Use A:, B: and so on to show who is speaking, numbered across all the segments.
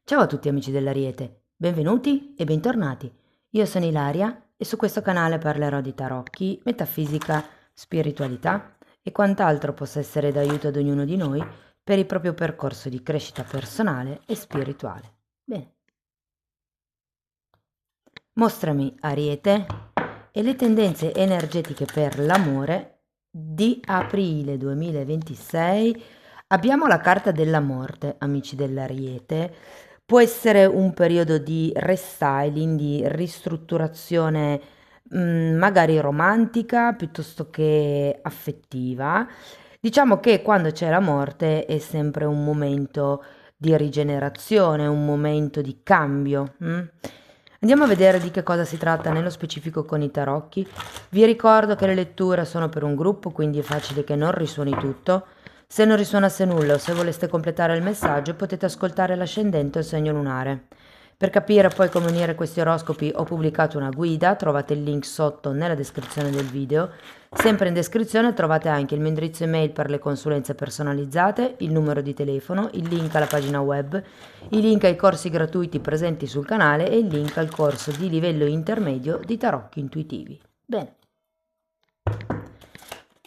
A: Ciao a tutti amici dell'Ariete, benvenuti e bentornati. Io sono Ilaria e su questo canale parlerò di tarocchi, metafisica, spiritualità e quant'altro possa essere d'aiuto ad ognuno di noi per il proprio percorso di crescita personale e spirituale. Bene, mostrami Ariete e le tendenze energetiche per l'amore di aprile 2026. Abbiamo la carta della morte, amici dell'Ariete. Può essere un periodo di restyling, di ristrutturazione, magari romantica piuttosto che affettiva. Diciamo che quando c'è la morte è sempre un momento di rigenerazione, un momento di cambio. Andiamo a vedere di che cosa si tratta nello specifico con i tarocchi. Vi ricordo che le letture sono per un gruppo, quindi è facile che non risuoni tutto. Se non risuonasse nulla o se voleste completare il messaggio, potete ascoltare l'ascendente o il segno lunare. Per capire poi come unire questi oroscopi ho pubblicato una guida, trovate il link sotto nella descrizione del video. Sempre in descrizione trovate anche il mio indirizzo email per le consulenze personalizzate, il numero di telefono, il link alla pagina web, i link ai corsi gratuiti presenti sul canale e il link al corso di livello intermedio di tarocchi intuitivi. Bene.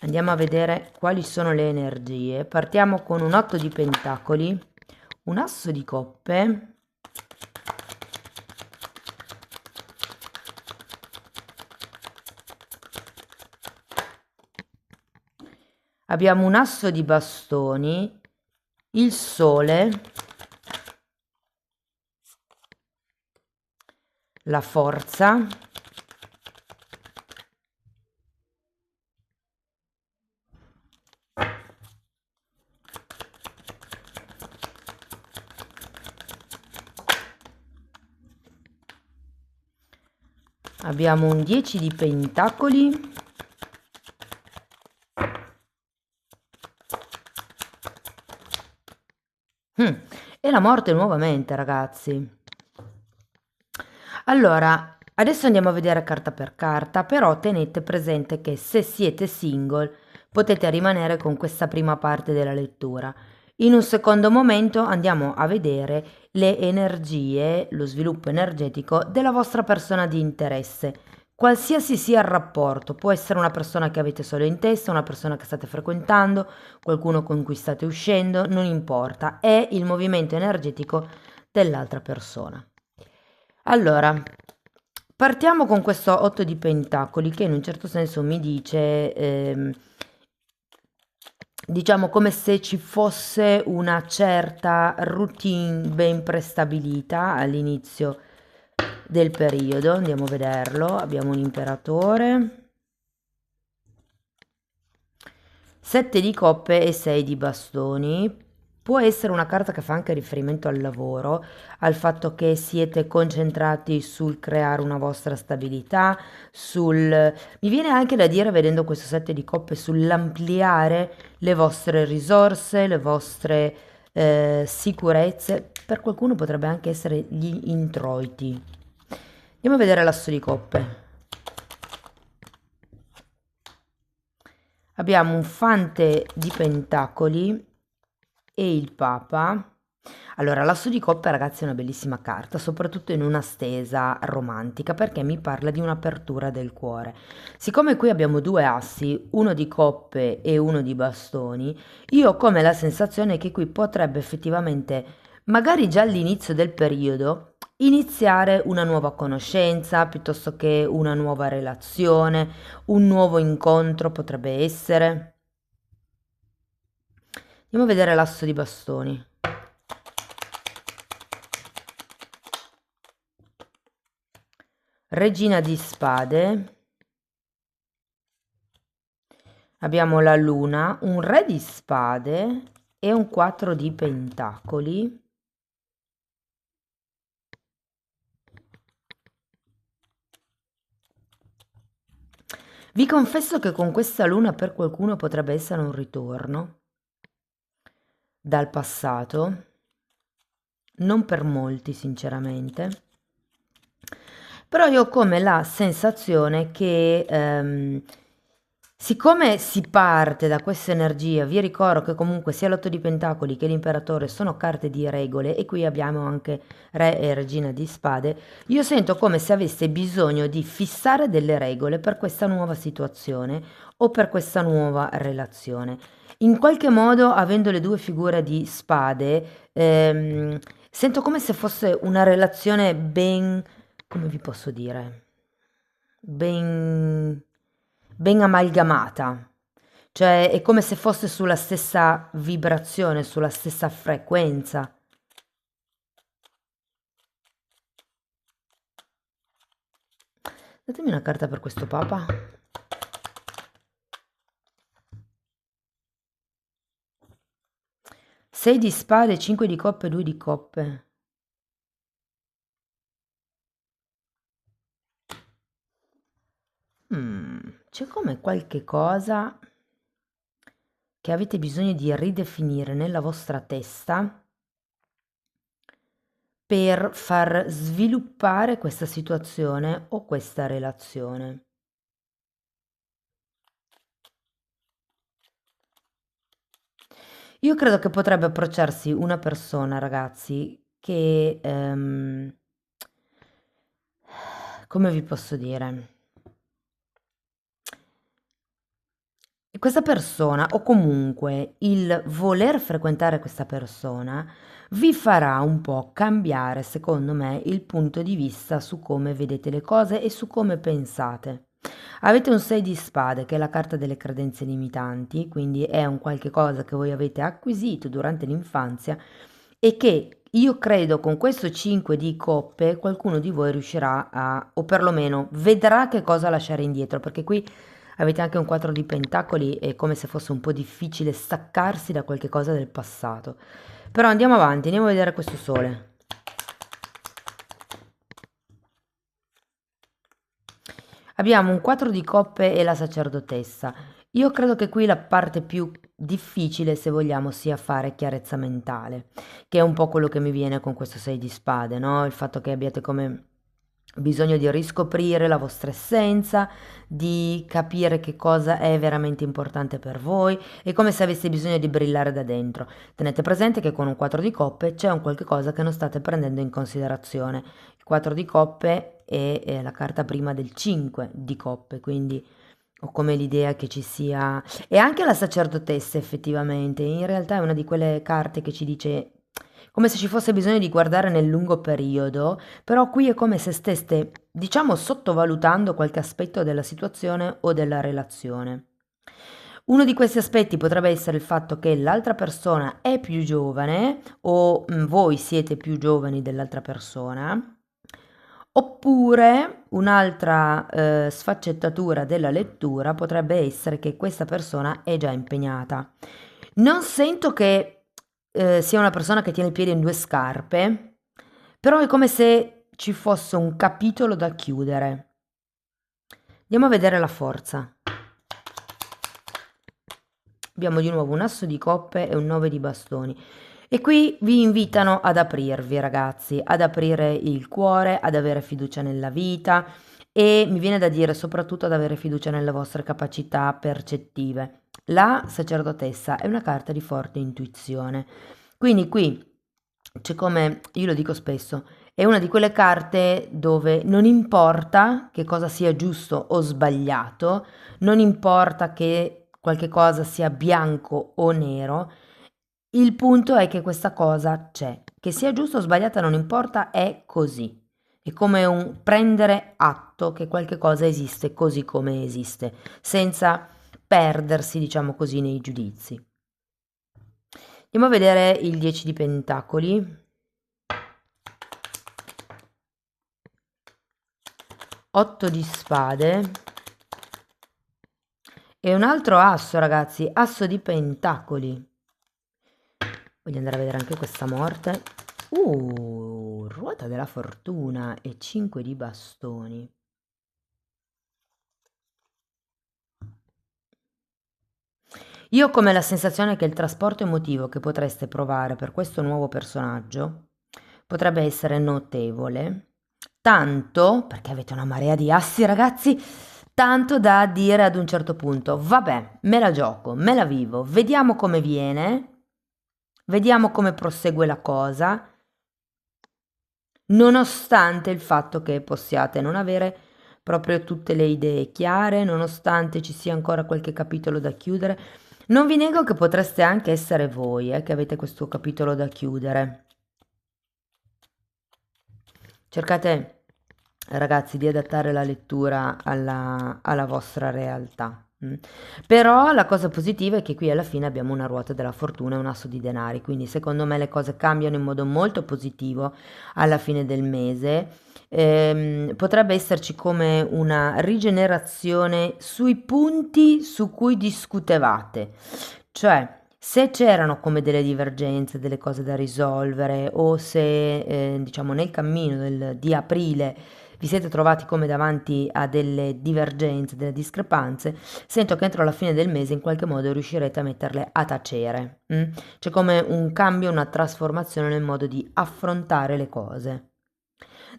A: Andiamo a vedere quali sono le energie. Partiamo con un 8 di pentacoli, un asso di coppe, abbiamo un asso di bastoni, il sole, la forza, abbiamo un 10 di pentacoli, e la morte nuovamente, ragazzi. Allora, adesso andiamo a vedere carta per carta, però tenete presente che se siete single potete rimanere con questa prima parte della lettura. In un secondo momento andiamo a vedere le energie, lo sviluppo energetico della vostra persona di interesse. Qualsiasi sia il rapporto, può essere una persona che avete solo in testa, una persona che state frequentando, qualcuno con cui state uscendo, non importa, è il movimento energetico dell'altra persona. Allora, partiamo con questo 8 di pentacoli che in un certo senso mi dice, diciamo come se ci fosse una certa routine ben prestabilita all'inizio del periodo. Andiamo a vederlo. Abbiamo un imperatore, 7 di coppe e 6 di bastoni. Può essere una carta che fa anche riferimento al lavoro, al fatto che siete concentrati sul creare una vostra stabilità, mi viene anche da dire, vedendo questo 7 di coppe, sull'ampliare le vostre risorse, le vostre sicurezze. Per qualcuno potrebbe anche essere gli introiti. Andiamo a vedere l'asso di coppe. Abbiamo un fante di pentacoli e il papa. Allora, l'asso di coppe, ragazzi, è una bellissima carta, soprattutto in una stesa romantica, perché mi parla di un'apertura del cuore. Siccome qui abbiamo due assi, uno di coppe e uno di bastoni, io ho come la sensazione che qui potrebbe effettivamente, magari già all'inizio del periodo, iniziare una nuova conoscenza, piuttosto che una nuova relazione, un nuovo incontro potrebbe essere. Andiamo a vedere l'asso di bastoni. Regina di spade, abbiamo la luna, un re di spade e un 4 di pentacoli. Vi confesso che con questa luna per qualcuno potrebbe essere un ritorno dal passato, non per molti sinceramente, però io ho come la sensazione che Siccome si parte da questa energia, vi ricordo che comunque sia l'otto di pentacoli che l'imperatore sono carte di regole e qui abbiamo anche re e regina di spade, io sento come se avesse bisogno di fissare delle regole per questa nuova situazione o per questa nuova relazione. In qualche modo, avendo le due figure di spade, sento come se fosse una relazione ben, come vi posso dire, ben, ben amalgamata. Cioè è come se fosse sulla stessa vibrazione, sulla stessa frequenza. Datemi una carta per questo papa. Sei di spade, 5 di coppe, 2 di coppe. C'è come qualche cosa che avete bisogno di ridefinire nella vostra testa per far sviluppare questa situazione o questa relazione. Io credo che potrebbe approcciarsi una persona, ragazzi, che, come vi posso dire? Questa persona o comunque il voler frequentare questa persona vi farà un po' cambiare, secondo me, il punto di vista su come vedete le cose e su come pensate. Avete un 6 di spade, che è la carta delle credenze limitanti, quindi è un qualche cosa che voi avete acquisito durante l'infanzia e che io credo con questo 5 di coppe qualcuno di voi riuscirà a, o perlomeno vedrà che cosa lasciare indietro, perché qui avete anche un 4 di pentacoli, è come se fosse un po' difficile staccarsi da qualche cosa del passato. Però andiamo avanti, andiamo a vedere questo sole. Abbiamo un 4 di coppe e la sacerdotessa. Io credo che qui la parte più difficile, se vogliamo, sia fare chiarezza mentale, che è un po' quello che mi viene con questo 6 di spade, no? Il fatto che abbiate come bisogno di riscoprire la vostra essenza, di capire che cosa è veramente importante per voi, è come se aveste bisogno di brillare da dentro. Tenete presente che con un 4 di coppe c'è un qualche cosa che non state prendendo in considerazione. Il 4 di coppe è la carta prima del 5 di coppe, quindi ho come l'idea che ci sia... E anche la sacerdotessa effettivamente, in realtà è una di quelle carte che ci dice come se ci fosse bisogno di guardare nel lungo periodo, però qui è come se steste, diciamo, sottovalutando qualche aspetto della situazione o della relazione. Uno di questi aspetti potrebbe essere il fatto che l'altra persona è più giovane o voi siete più giovani dell'altra persona. Oppure un'altra sfaccettatura della lettura potrebbe essere che questa persona è già impegnata. Non sento che sia una persona che tiene il piede in due scarpe, però è come se ci fosse un capitolo da chiudere. Andiamo a vedere la forza. Abbiamo di nuovo un asso di coppe e un 9 di bastoni. E qui vi invitano ad aprirvi, ragazzi, ad aprire il cuore, ad avere fiducia nella vita e mi viene da dire soprattutto ad avere fiducia nelle vostre capacità percettive. La sacerdotessa è una carta di forte intuizione. Quindi qui c'è come, io lo dico spesso, è una di quelle carte dove non importa che cosa sia giusto o sbagliato, non importa che qualche cosa sia bianco o nero, il punto è che questa cosa c'è, che sia giusto o sbagliata non importa, è così. È come un prendere atto che qualche cosa esiste così come esiste, senza perdersi, diciamo così, nei giudizi. Andiamo a vedere il 10 di pentacoli. 8 di spade e un altro asso, ragazzi, asso di pentacoli. Voglio andare a vedere anche questa morte. Ruota della fortuna e 5 di bastoni. Io ho come la sensazione che il trasporto emotivo che potreste provare per questo nuovo personaggio potrebbe essere notevole, tanto, perché avete una marea di assi, ragazzi, tanto da dire ad un certo punto, vabbè, me la gioco, me la vivo, vediamo come viene, vediamo come prosegue la cosa, nonostante il fatto che possiate non avere proprio tutte le idee chiare, nonostante ci sia ancora qualche capitolo da chiudere. Non vi nego che potreste anche essere voi, che avete questo capitolo da chiudere. Cercate, ragazzi, di adattare la lettura alla vostra realtà. Però la cosa positiva è che qui alla fine abbiamo una ruota della fortuna e un asso di denari, quindi secondo me le cose cambiano in modo molto positivo alla fine del mese. Potrebbe esserci come una rigenerazione sui punti su cui discutevate, cioè se c'erano come delle divergenze, delle cose da risolvere o se diciamo nel cammino di aprile vi siete trovati come davanti a delle divergenze, delle discrepanze, sento che entro la fine del mese in qualche modo riuscirete a metterle a tacere. C'è come un cambio, una trasformazione nel modo di affrontare le cose.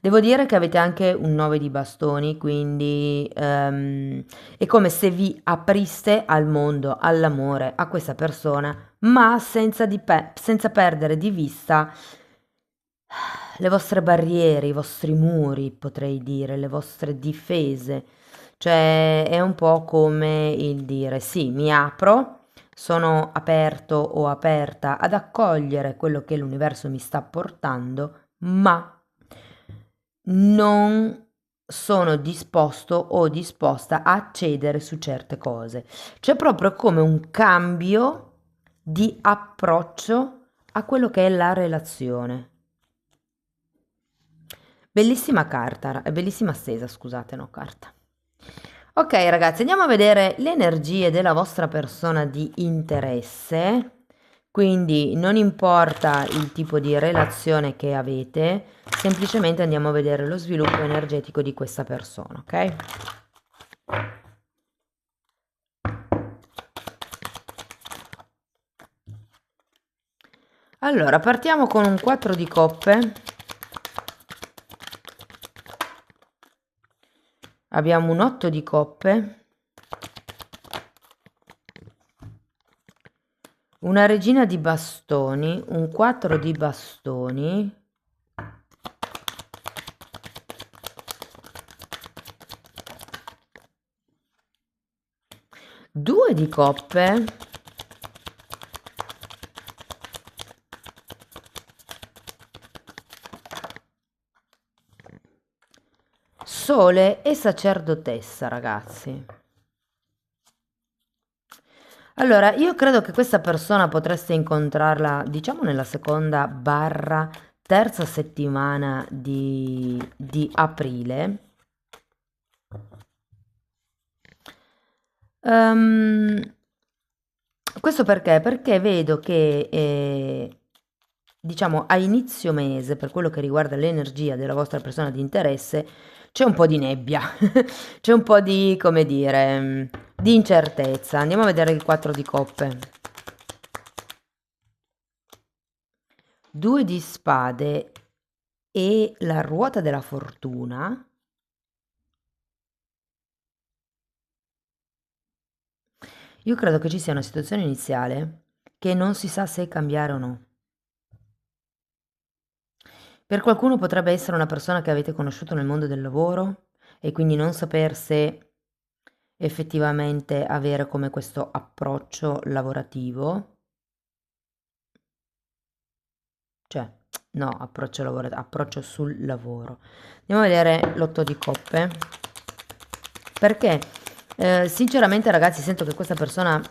A: Devo dire che avete anche un 9 di bastoni, quindi è come se vi apriste al mondo, all'amore, a questa persona, ma senza perdere di vista le vostre barriere, i vostri muri, potrei dire, le vostre difese. Cioè è un po' come il dire sì, mi apro, sono aperto o aperta ad accogliere quello che l'universo mi sta portando, ma non sono disposto o disposta a cedere su certe cose. C'è proprio come un cambio di approccio a quello che è la relazione. Bellissima carta, bellissima stesa, scusate, no carta. Ok ragazzi, andiamo a vedere le energie della vostra persona di interesse. Quindi non importa il tipo di relazione che avete, semplicemente andiamo a vedere lo sviluppo energetico di questa persona, ok? Allora, partiamo con un 4 di coppe. Abbiamo un 8 di coppe. Una regina di bastoni, un 4 di bastoni, due di coppe, sole e sacerdotessa, ragazzi. Allora, io credo che questa persona potreste incontrarla, diciamo, nella seconda barra terza settimana di aprile. Questo perché? Perché vedo che, diciamo, a inizio mese, per quello che riguarda l'energia della vostra persona di interesse, c'è un po' di nebbia, c'è un po' di, come dire, di incertezza. Andiamo a vedere il 4 di coppe. 2 di spade e la ruota della fortuna. Io credo che ci sia una situazione iniziale che non si sa se cambiare o no. Per qualcuno potrebbe essere una persona che avete conosciuto nel mondo del lavoro e quindi non saper se effettivamente avere come questo approccio lavorativo. Cioè, no, approccio sul lavoro. Andiamo a vedere l'8 di coppe. Perché sinceramente ragazzi sento che questa persona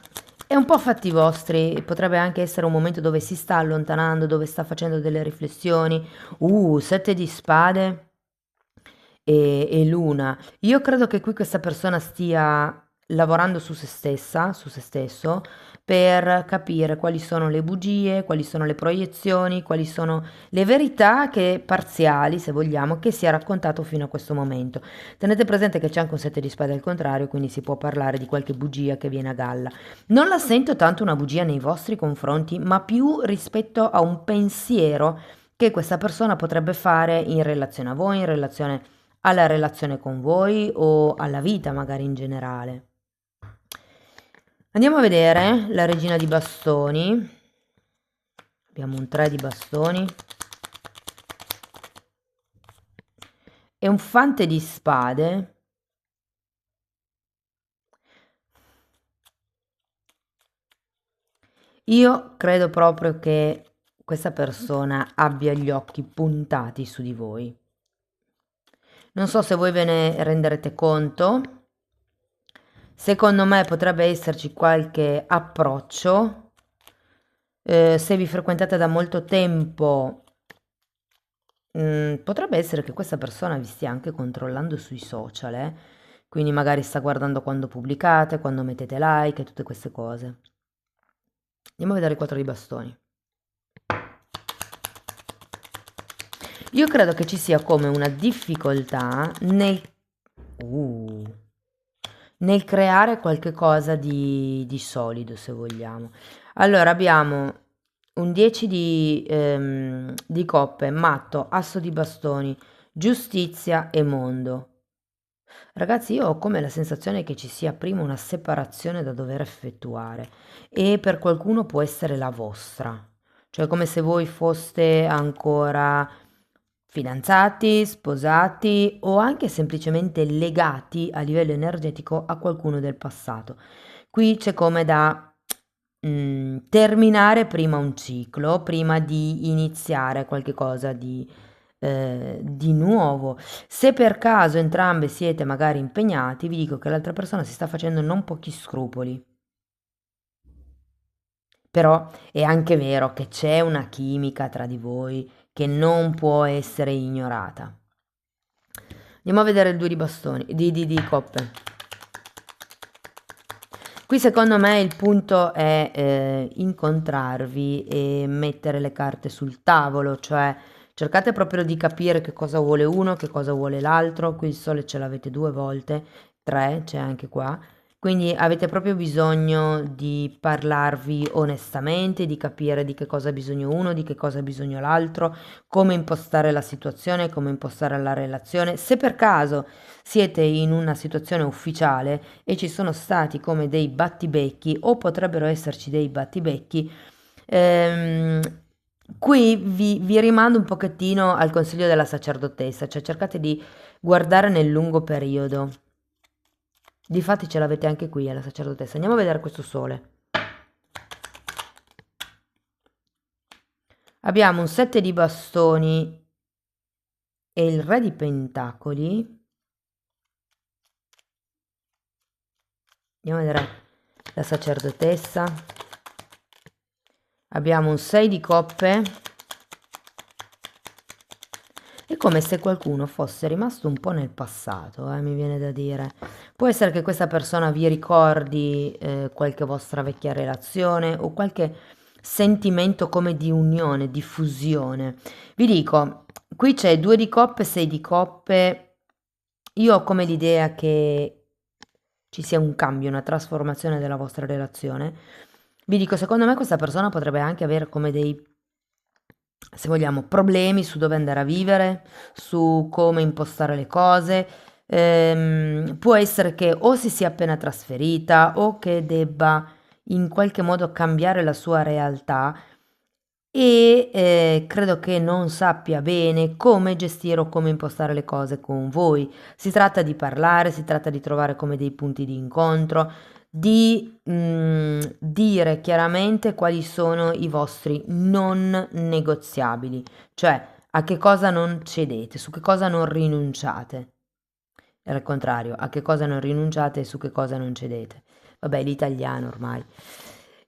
A: è un po' fatti vostri, potrebbe anche essere un momento dove si sta allontanando, dove sta facendo delle riflessioni. 7 di spade e luna. Io credo che qui questa persona stia lavorando su se stessa, su se stesso, per capire quali sono le bugie, quali sono le proiezioni, quali sono le verità che parziali, se vogliamo, che si è raccontato fino a questo momento. Tenete presente che c'è anche un 7 di spade al contrario, quindi si può parlare di qualche bugia che viene a galla. Non la sento tanto una bugia nei vostri confronti, ma più rispetto a un pensiero che questa persona potrebbe fare in relazione a voi, in relazione alla relazione con voi o alla vita magari in generale. Andiamo a vedere la regina di bastoni. Abbiamo un 3 di bastoni e un fante di spade. Io credo proprio che questa persona abbia gli occhi puntati su di voi. Non so se voi ve ne renderete conto. Secondo me potrebbe esserci qualche approccio. Se vi frequentate da molto tempo, potrebbe essere che questa persona vi stia anche controllando sui social, quindi magari sta guardando quando pubblicate, quando mettete like e tutte queste cose. Andiamo a vedere i 4 di bastoni. Io credo che ci sia come una difficoltà nel creare qualche cosa di solido, se vogliamo. Allora, abbiamo un 10 di coppe, matto, asso di bastoni, giustizia e mondo. Ragazzi, io ho come la sensazione che ci sia prima una separazione da dover effettuare e per qualcuno può essere la vostra, cioè come se voi foste ancora fidanzati, sposati o anche semplicemente legati a livello energetico a qualcuno del passato. Qui c'è come da terminare prima un ciclo, prima di iniziare qualche cosa di nuovo. Se per caso entrambe siete magari impegnati, vi dico che l'altra persona si sta facendo non pochi scrupoli. Però è anche vero che c'è una chimica tra di voi che non può essere ignorata. Andiamo a vedere il 2 di bastoni, di coppe. Qui secondo me il punto è incontrarvi e mettere le carte sul tavolo, cioè cercate proprio di capire che cosa vuole uno, che cosa vuole l'altro. Qui il sole ce l'avete 2 volte, 3 c'è anche qua. Quindi avete proprio bisogno di parlarvi onestamente, di capire di che cosa ha bisogno uno, di che cosa ha bisogno l'altro, come impostare la situazione, come impostare la relazione. Se per caso siete in una situazione ufficiale e ci sono stati come dei battibecchi o potrebbero esserci dei battibecchi, ehm, qui vi rimando un pochettino al consiglio della sacerdotessa, cioè cercate di guardare nel lungo periodo. Difatti ce l'avete anche qui alla sacerdotessa. Andiamo a vedere questo sole. Abbiamo un 7 di bastoni e il re di pentacoli. Andiamo a vedere la sacerdotessa. Abbiamo un 6 di coppe. È come se qualcuno fosse rimasto un po' nel passato, mi viene da dire. Può essere che questa persona vi ricordi qualche vostra vecchia relazione o qualche sentimento come di unione, di fusione. Vi dico, qui c'è 2 di coppe, 6 di coppe. Io ho come l'idea che ci sia un cambio, una trasformazione della vostra relazione. Vi dico, secondo me questa persona potrebbe anche avere come dei, se vogliamo, problemi su dove andare a vivere, su come impostare le cose. Può essere che o si sia appena trasferita o che debba in qualche modo cambiare la sua realtà e credo che non sappia bene come gestire o come impostare le cose con voi. Si tratta di parlare, si tratta di trovare come dei punti di incontro, di dire chiaramente quali sono i vostri non negoziabili, cioè a che cosa non cedete, su che cosa non rinunciate. E al contrario, a che cosa non rinunciate e su che cosa non cedete. Vabbè, l'italiano ormai.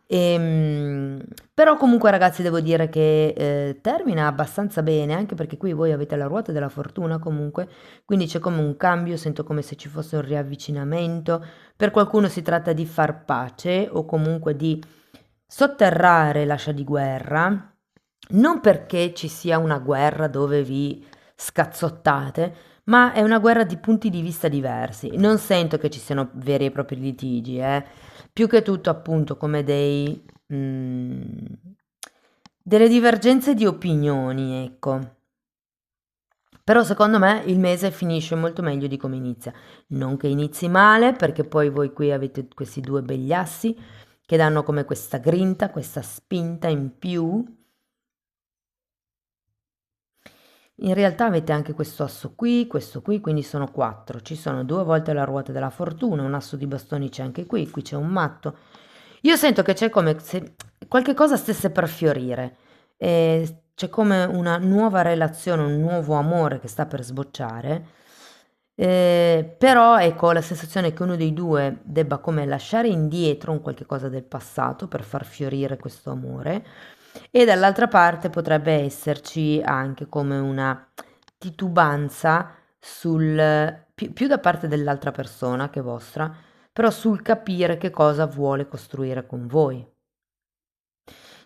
A: Però comunque ragazzi devo dire che termina abbastanza bene, anche perché qui voi avete la ruota della fortuna comunque, quindi c'è come un cambio, sento come se ci fosse un riavvicinamento. Per qualcuno si tratta di far pace o comunque di sotterrare l'ascia di guerra, non perché ci sia una guerra dove vi scazzottate, ma è una guerra di punti di vista diversi. Non sento che ci siano veri e propri litigi, più che tutto appunto come delle divergenze di opinioni, ecco. Però secondo me il mese finisce molto meglio di come inizia. Non che inizi male, perché poi voi qui avete questi due begli assi che danno come questa grinta, questa spinta in più. In realtà avete anche questo qui, quindi sono 4. Ci sono 2 volte la ruota della fortuna, un asso di bastoni c'è anche qui c'è un matto. Io sento che c'è come se qualche cosa stesse per fiorire, c'è come una nuova relazione, un nuovo amore che sta per sbocciare, però ecco la sensazione che uno dei due debba come lasciare indietro un qualche cosa del passato per far fiorire questo amore e dall'altra parte potrebbe esserci anche come una titubanza più da parte dell'altra persona che vostra, però sul capire che cosa vuole costruire con voi.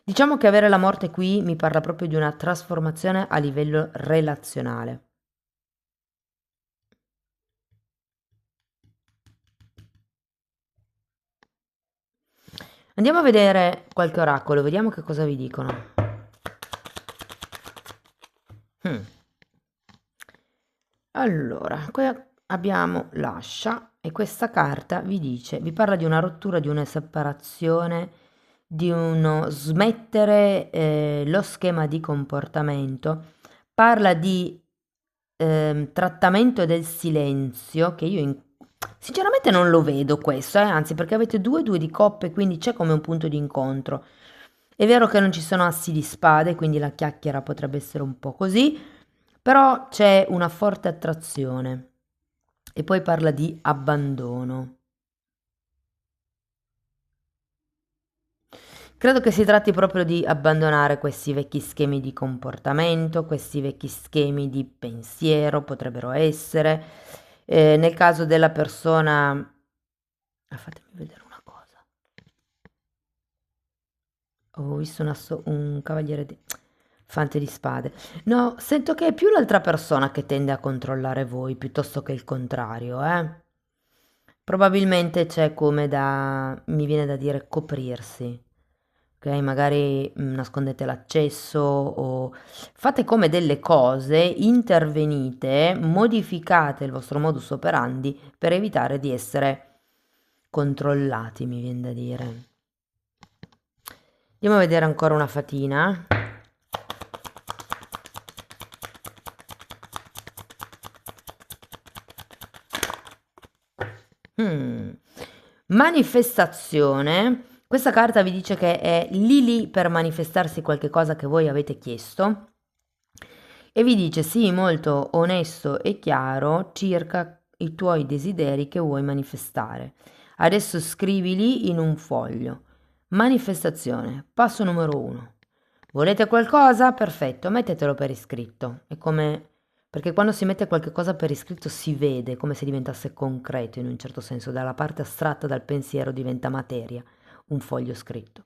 A: Diciamo che avere la morte qui mi parla proprio di una trasformazione a livello relazionale. Andiamo a vedere qualche oracolo, vediamo che cosa vi dicono. Hmm. Allora, qui abbiamo l'ascia e questa carta vi dice, vi parla di una rottura, di una separazione, di uno smettere lo schema di comportamento, parla di trattamento del silenzio, che io sinceramente non lo vedo questo, anzi perché avete due di coppe, quindi c'è come un punto di incontro. È vero che non ci sono assi di spade, quindi la chiacchiera potrebbe essere un po' così, però c'è una forte attrazione. E poi parla di abbandono. Credo che si tratti proprio di abbandonare questi vecchi schemi di comportamento, questi vecchi schemi di pensiero, potrebbero essere. Nel caso della persona... fatemi vedere una cosa. Ho visto un cavaliere di... Fante di spade. No, sento che è più l'altra persona che tende a controllare voi piuttosto che il contrario, eh. Probabilmente c'è come da, mi viene da dire, coprirsi. Ok, magari nascondete l'accesso o fate come delle cose, intervenite, modificate il vostro modus operandi per evitare di essere controllati, mi viene da dire. Andiamo a vedere ancora una fatina. Manifestazione. Questa carta vi dice che è lì per manifestarsi qualche cosa che voi avete chiesto e vi dice sii molto onesto e chiaro circa i tuoi desideri che vuoi manifestare. Adesso scrivili in un foglio. Manifestazione, passo numero 1. Volete qualcosa? Perfetto, mettetelo per iscritto. È come... Perché quando si mette qualche cosa per iscritto si vede come se diventasse concreto in un certo senso, dalla parte astratta dal pensiero diventa materia, un foglio scritto.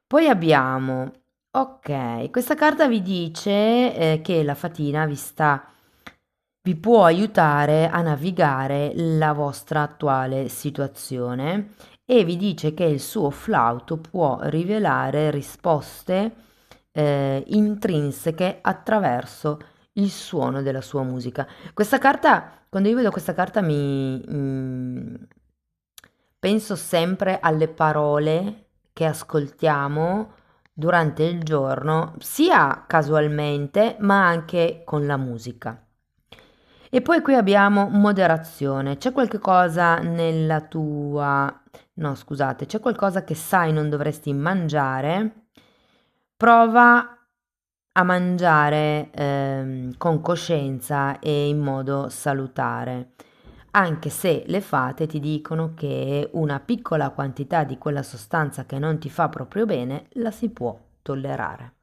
A: Poi abbiamo, ok, questa carta vi dice che la fatina vi può aiutare a navigare la vostra attuale situazione e vi dice che il suo flauto può rivelare risposte intrinseche attraverso il suono della sua musica. Questa carta, quando io vedo questa carta penso sempre alle parole che ascoltiamo durante il giorno, sia casualmente, ma anche con la musica. E poi qui abbiamo moderazione. C'è qualche cosa nella tua... No, scusate, c'è qualcosa che sai non dovresti mangiare? Prova a mangiare con coscienza e in modo salutare, anche se le fate ti dicono che una piccola quantità di quella sostanza che non ti fa proprio bene la si può tollerare.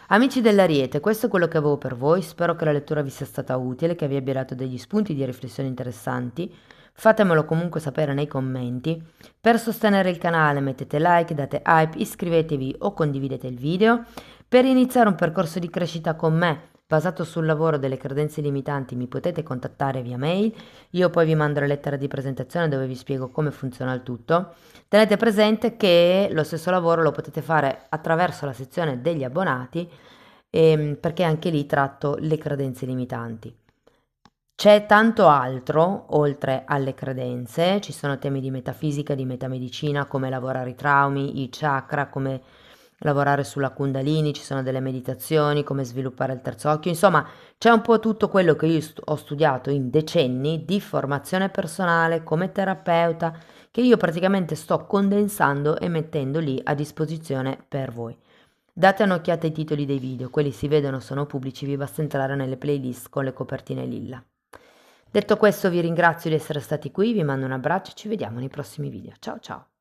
A: Amici dell'Ariete, questo è quello che avevo per voi, spero che la lettura vi sia stata utile, che vi abbia dato degli spunti di riflessione interessanti. Fatemelo comunque sapere nei commenti. Per sostenere il canale mettete like, date hype, iscrivetevi o condividete il video. Per iniziare un percorso di crescita con me, basato sul lavoro delle credenze limitanti, mi potete contattare via mail. Io poi vi mando la lettera di presentazione dove vi spiego come funziona il tutto. Tenete presente che lo stesso lavoro lo potete fare attraverso la sezione degli abbonati perché anche lì tratto le credenze limitanti. C'è tanto altro oltre alle credenze, ci sono temi di metafisica, di metamedicina, come lavorare i traumi, i chakra, come lavorare sulla Kundalini, ci sono delle meditazioni, come sviluppare il terzo occhio, insomma c'è un po' tutto quello che io ho studiato in decenni di formazione personale come terapeuta, che io praticamente sto condensando e mettendo lì a disposizione per voi. Date un'occhiata ai titoli dei video, quelli si vedono, sono pubblici, vi basta entrare nelle playlist con le copertine lilla. Detto questo vi ringrazio di essere stati qui, vi mando un abbraccio e ci vediamo nei prossimi video. Ciao ciao!